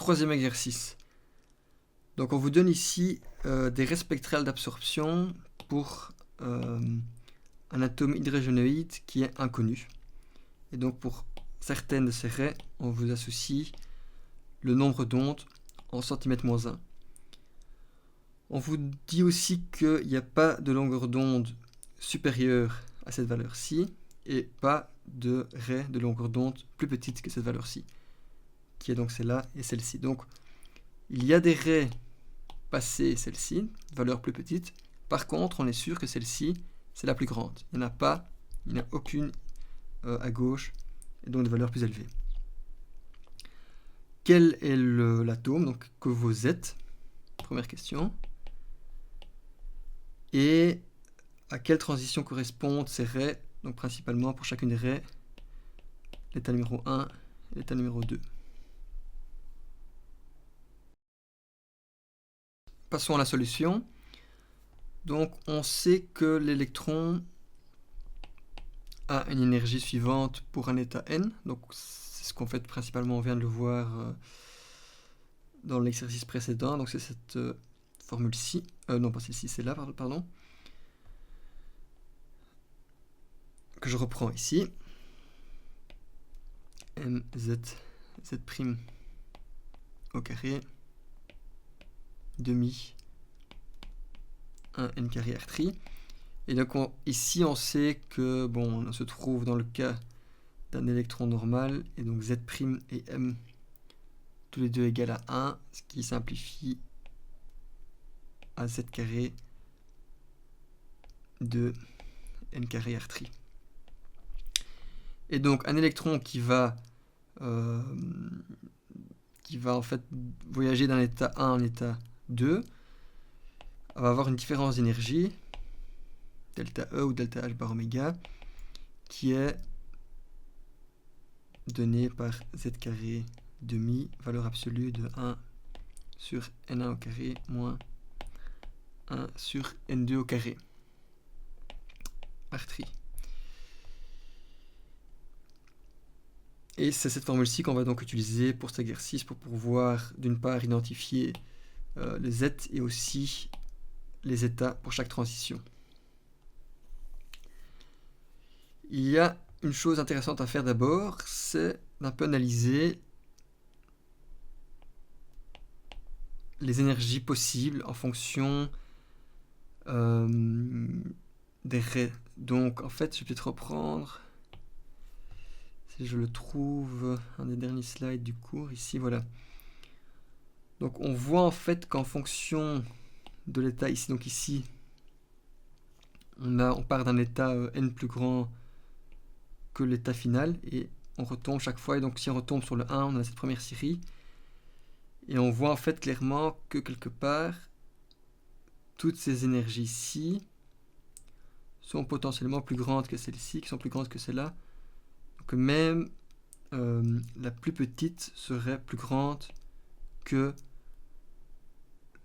troisième exercice. Donc on vous donne ici des raies spectrales d'absorption pour un atome hydrogénoïde qui est inconnu. Et donc pour certaines de ces raies, on vous associe le nombre d'ondes en centimètres-1. On vous dit aussi qu'il n'y a pas de longueur d'onde supérieure à cette valeur-ci et pas de raies de longueur d'onde plus petite que cette valeur-ci, qui est donc celle-là et celle-ci. Donc il y a des raies passées celle-ci, valeur plus petite. Par contre, on est sûr que celle-ci, c'est la plus grande. Il n'y en a pas, il n'y en a aucune à gauche, et donc de valeur plus élevée. Quel est l'atome donc, que vous êtes? Première question. Et à quelle transition correspondent ces raies? Donc principalement pour chacune des raies, l'état numéro 1 et l'état numéro 2. Passons à la solution. Donc on sait que l'électron a une énergie suivante pour un état n. Donc c'est ce qu'on fait principalement, on vient de le voir dans l'exercice précédent. Donc c'est cette formule-ci. Non, pas celle-ci, c'est là, pardon. Que je reprends ici. mz, z' au carré, demi 1 n carré r tri. Et donc ici on sait que bon, on se trouve dans le cas d'un électron normal, et donc z' et m tous les deux égales à 1, ce qui simplifie à z carré de n carré r tri. Et donc un électron qui va en fait voyager d'un état 1 en état 2 va avoir une différence d'énergie, delta E ou delta H bar oméga, qui est donnée par z carré demi, valeur absolue de 1 sur n1 au carré moins 1 sur n2 au carré. R tri. Et c'est cette formule-ci qu'on va donc utiliser pour cet exercice pour pouvoir d'une part identifier les z et aussi les états pour chaque transition. Il y a une chose intéressante à faire d'abord, c'est d'un peu analyser les énergies possibles en fonction des raies. Donc en fait, je vais peut-être reprendre, si je le trouve, un des derniers slides du cours, ici, voilà. Donc on voit en fait qu'en fonction de l'état ici, donc ici, on part d'un état n plus grand que l'état final, et on retombe chaque fois, et donc si on retombe sur le 1, on a cette première série, et on voit en fait clairement que quelque part, toutes ces énergies-ci sont potentiellement plus grandes que celles-ci, qui sont plus grandes que celles-là. Donc même la plus petite serait plus grande que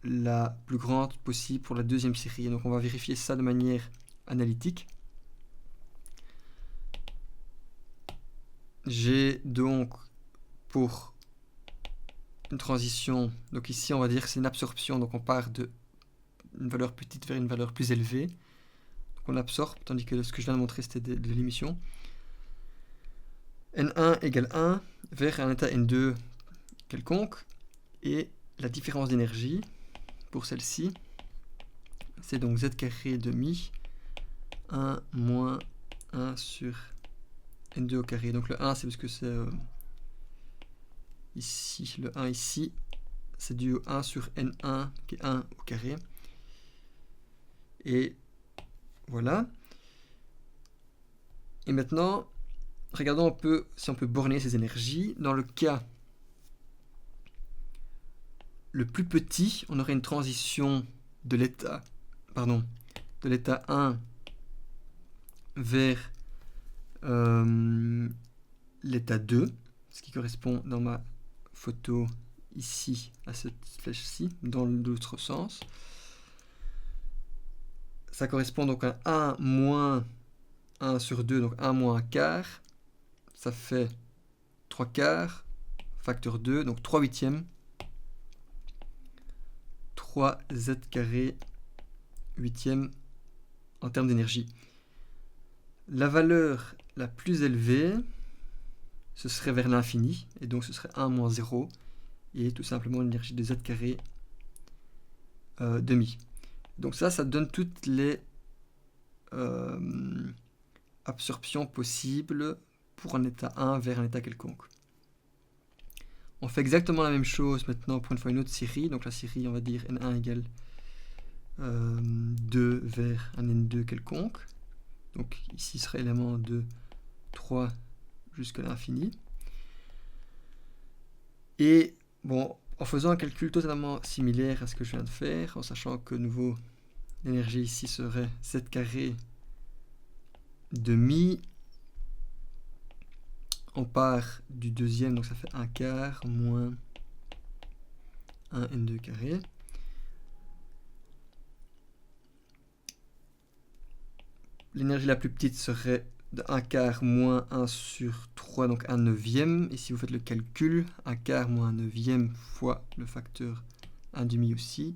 la plus grande possible pour la deuxième série. Donc on va vérifier ça de manière analytique. J'ai donc pour une transition, donc ici on va dire que c'est une absorption, donc on part de une valeur petite vers une valeur plus élevée. Donc on absorbe, tandis que ce que je viens de montrer c'était de l'émission. N1 égale 1 vers un état N2 quelconque, et la différence d'énergie pour celle-ci, c'est donc z carré demi 1 moins 1 sur n2 au carré. Donc le 1 c'est parce que c'est ici, le 1 ici, c'est dû au 1 sur n1 qui est 1 au carré. Et voilà. Et maintenant, regardons un peu si on peut borner ces énergies. Dans le cas le plus petit, on aurait une transition de l'état 1 vers l'état 2, ce qui correspond dans ma photo ici à cette flèche-ci, dans l'autre sens. Ça correspond donc à 1 moins 1 sur 2, donc 1 moins 1 quart. Ça fait 3 quarts, facteur 2, donc 3 huitièmes 3z carré huitième en termes d'énergie. La valeur la plus élevée, ce serait vers l'infini, et donc ce serait 1 moins 0, et tout simplement l'énergie de z carré demi. Donc ça donne toutes les absorptions possibles pour un état 1 vers un état quelconque. On fait exactement la même chose maintenant pour une fois une autre série. Donc la série, on va dire n1 égale 2 vers un n2 quelconque. Donc ici serait élément de 3 jusqu'à l'infini. Et bon, en faisant un calcul totalement similaire à ce que je viens de faire, en sachant que nouveau l'énergie ici serait z carré demi, on part du deuxième, donc ça fait 1 quart moins 1 n2 carré. L'énergie la plus petite serait de 1 quart moins 1 sur 3, donc 1 neuvième. Et si vous faites le calcul, 1 quart moins 1 neuvième fois le facteur 1 demi aussi,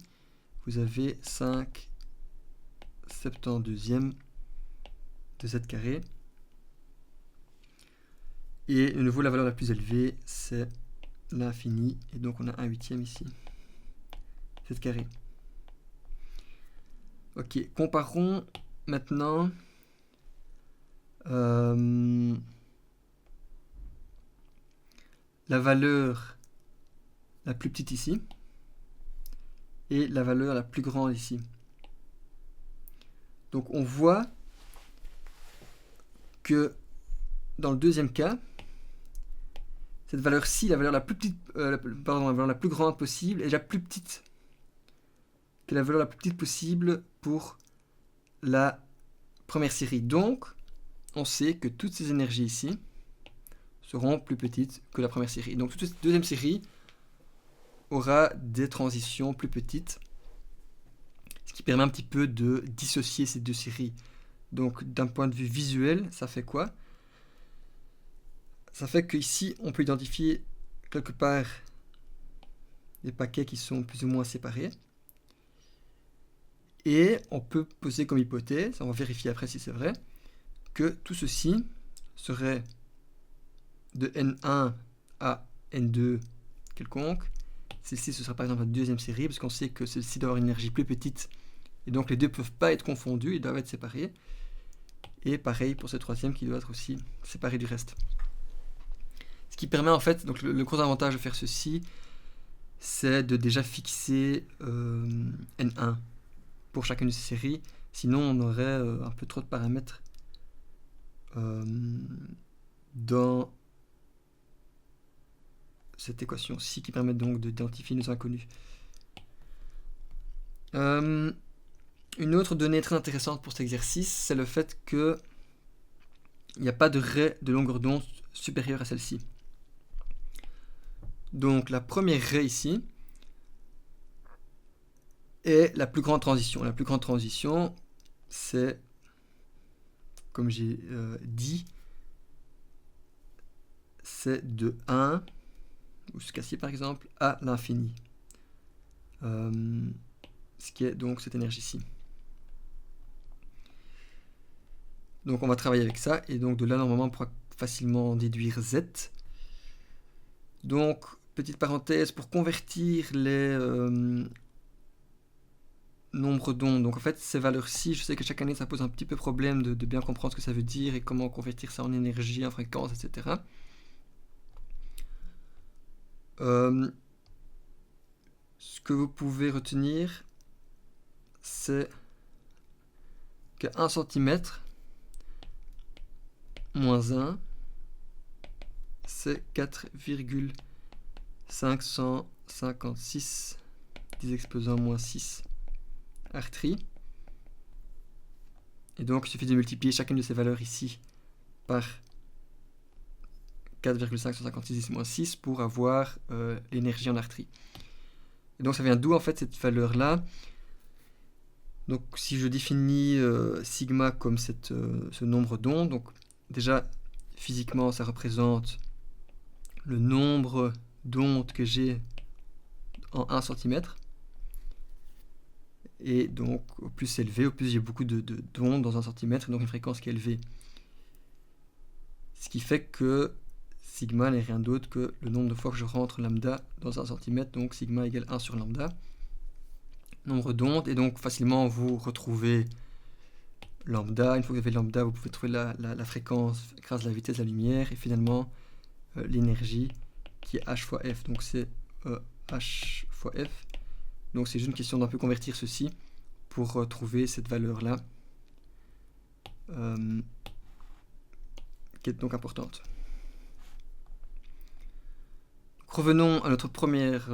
vous avez 5 72e de z carré. Et de nouveau, la valeur la plus élevée, c'est l'infini. Et donc, on a 1 huitième ici. Z carré. Ok, comparons maintenant la valeur la plus petite ici et la valeur la plus grande ici. Donc, on voit que dans le deuxième cas, cette valeur-ci, la valeur la plus petite, la valeur la plus grande possible, est la plus petite que la valeur la plus petite possible pour la première série. Donc, on sait que toutes ces énergies ici seront plus petites que la première série. Donc, toute cette deuxième série aura des transitions plus petites, ce qui permet un petit peu de dissocier ces deux séries. Donc, d'un point de vue visuel, ça fait quoi ? Ça fait qu'ici, on peut identifier quelque part des paquets qui sont plus ou moins séparés. Et on peut poser comme hypothèse, on va vérifier après si c'est vrai, que tout ceci serait de N1 à N2 quelconque. Celle-ci, ce sera par exemple la deuxième série, parce qu'on sait que celle-ci doit avoir une énergie plus petite. Et donc les deux ne peuvent pas être confondus, ils doivent être séparés. Et pareil pour ce troisième qui doit être aussi séparé du reste. Ce qui permet en fait, donc le gros avantage de faire ceci, c'est de déjà fixer N1 pour chacune de ces séries. Sinon, on aurait un peu trop de paramètres dans cette équation-ci qui permet donc d'identifier nos inconnus. Une autre donnée très intéressante pour cet exercice, c'est le fait qu'il n'y a pas de raie de longueur d'onde supérieure à celle-ci. Donc la première raie ici est la plus grande transition. La plus grande transition, c'est, comme j'ai dit, c'est de 1, ou ce cas-ci par exemple, à l'infini. Ce qui est donc cette énergie-ci. Donc on va travailler avec ça, et donc de là normalement on pourra facilement déduire Z. Donc, petite parenthèse, pour convertir les nombres d'ondes, donc en fait ces valeurs-ci, je sais que chaque année ça pose un petit peu problème de bien comprendre ce que ça veut dire et comment convertir ça en énergie, en fréquence, etc. Ce que vous pouvez retenir, c'est que 1 cm moins 1, c'est 4,556 10 exposant moins 6 artries. Et donc il suffit de multiplier chacune de ces valeurs ici par 4,556 moins 6 pour avoir l'énergie en artries. Et donc ça vient d'où en fait cette valeur là? Donc si je définis sigma comme ce nombre d'ondes, donc déjà physiquement ça représente le nombre d'ondes que j'ai en 1 cm. Et donc, au plus c'est élevé, au plus j'ai beaucoup d'ondes dans un centimètre, donc une fréquence qui est élevée. Ce qui fait que sigma n'est rien d'autre que le nombre de fois que je rentre lambda dans un centimètre, donc sigma égale 1 sur lambda. Nombre d'ondes, et donc facilement vous retrouvez lambda. Une fois que vous avez lambda, vous pouvez trouver la fréquence grâce à la vitesse de la lumière, et finalement l'énergie qui est h fois f, donc c'est h fois f. Donc c'est juste une question d'un peu convertir ceci pour trouver cette valeur-là, qui est donc importante. Donc, revenons à notre première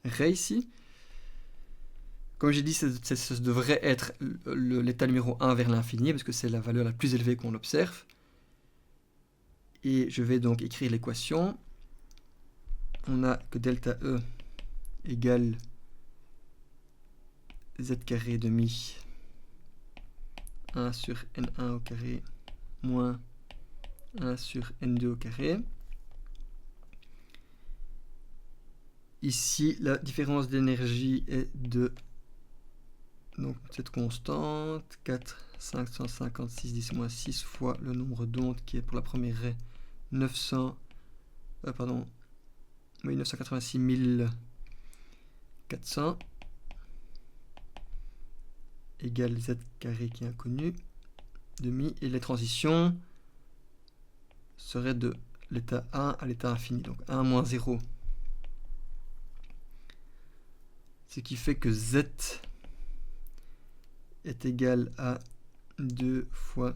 ray ici. Comme j'ai dit, ça devrait être l'état numéro 1 vers l'infini, parce que c'est la valeur la plus élevée qu'on observe. Et je vais donc écrire l'équation. On a que delta E égale z carré demi 1 sur n1 au carré moins 1 sur n2 au carré. Ici, la différence d'énergie est de donc cette constante 4 556 10 moins 6 fois le nombre d'ondes qui est pour la première raie 986 400 égale z carré qui est inconnu demi, et les transitions seraient de l'état 1 à l'état infini, donc 1 moins 0. Ce qui fait que z est égal à 2 fois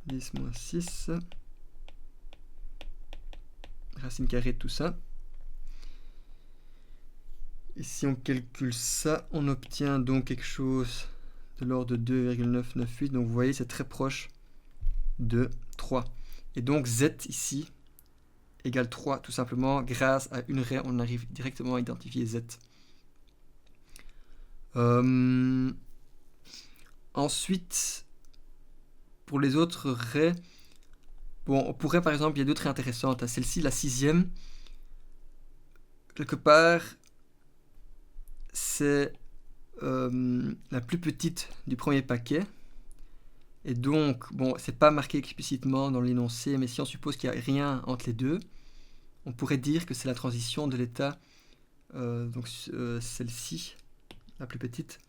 10 moins 6, racine carrée de tout ça. Et si on calcule ça, on obtient donc quelque chose de l'ordre de 2,998. Donc vous voyez, c'est très proche de 3. Et donc z ici égale 3, tout simplement, grâce à une raie, on arrive directement à identifier z. Ensuite, pour les autres raies, bon, on pourrait par exemple, il y a d'autres raies intéressantes. Celle-ci, la 6e, quelque part, c'est la plus petite du premier paquet. Et donc, bon, c'est pas marqué explicitement dans l'énoncé, mais si on suppose qu'il n'y a rien entre les deux, on pourrait dire que c'est la transition de l'état, donc celle-ci, la plus petite,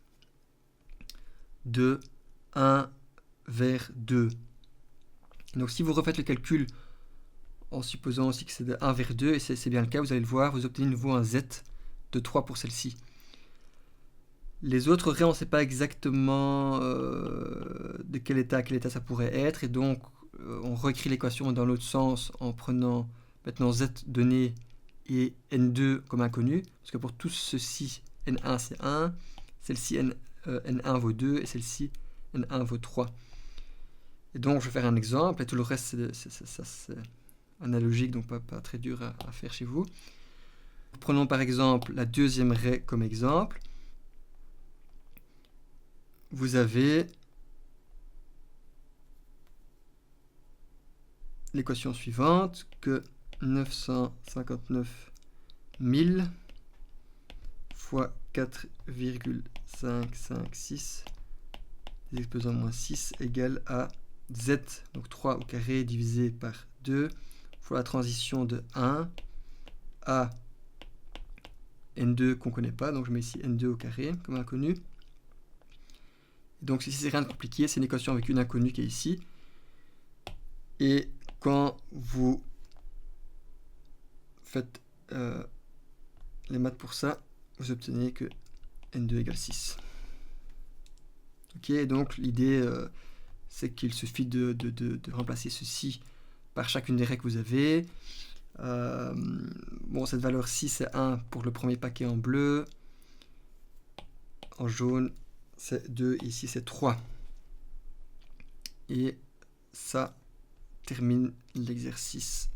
de 1 vers 2. Donc si vous refaites le calcul en supposant aussi que c'est de 1 vers 2, et c'est bien le cas, vous allez le voir, vous obtenez de nouveau un z de 3 pour celle-ci. Les autres raies, on ne sait pas exactement de quel état à quel état ça pourrait être, et donc on réécrit l'équation dans l'autre sens en prenant maintenant z donné et n2 comme inconnu, parce que pour tous ceux-ci, n1 c'est 1, celle-ci n1 vaut 2, et celle-ci n1 vaut 3. Et donc je vais faire un exemple, et tout le reste c'est analogique, donc pas très dur à faire chez vous. Prenons par exemple la deuxième raie comme exemple. Vous avez l'équation suivante, que 959 000 fois 4,556 exposant moins 6 égale à z, donc 3 au carré divisé par 2, fois la transition de 1 à n2 qu'on ne connaît pas, donc je mets ici n2 au carré comme inconnu. Donc ici c'est rien de compliqué, c'est une équation avec une inconnue qui est ici. Et quand vous faites les maths pour ça, vous obtenez que n2 égale 6. Ok, donc l'idée c'est qu'il suffit de remplacer ceci par chacune des raies que vous avez. Bon, cette valeur-ci c'est 1 pour le premier paquet en bleu. En jaune c'est 2, ici c'est 3. Et ça termine l'exercice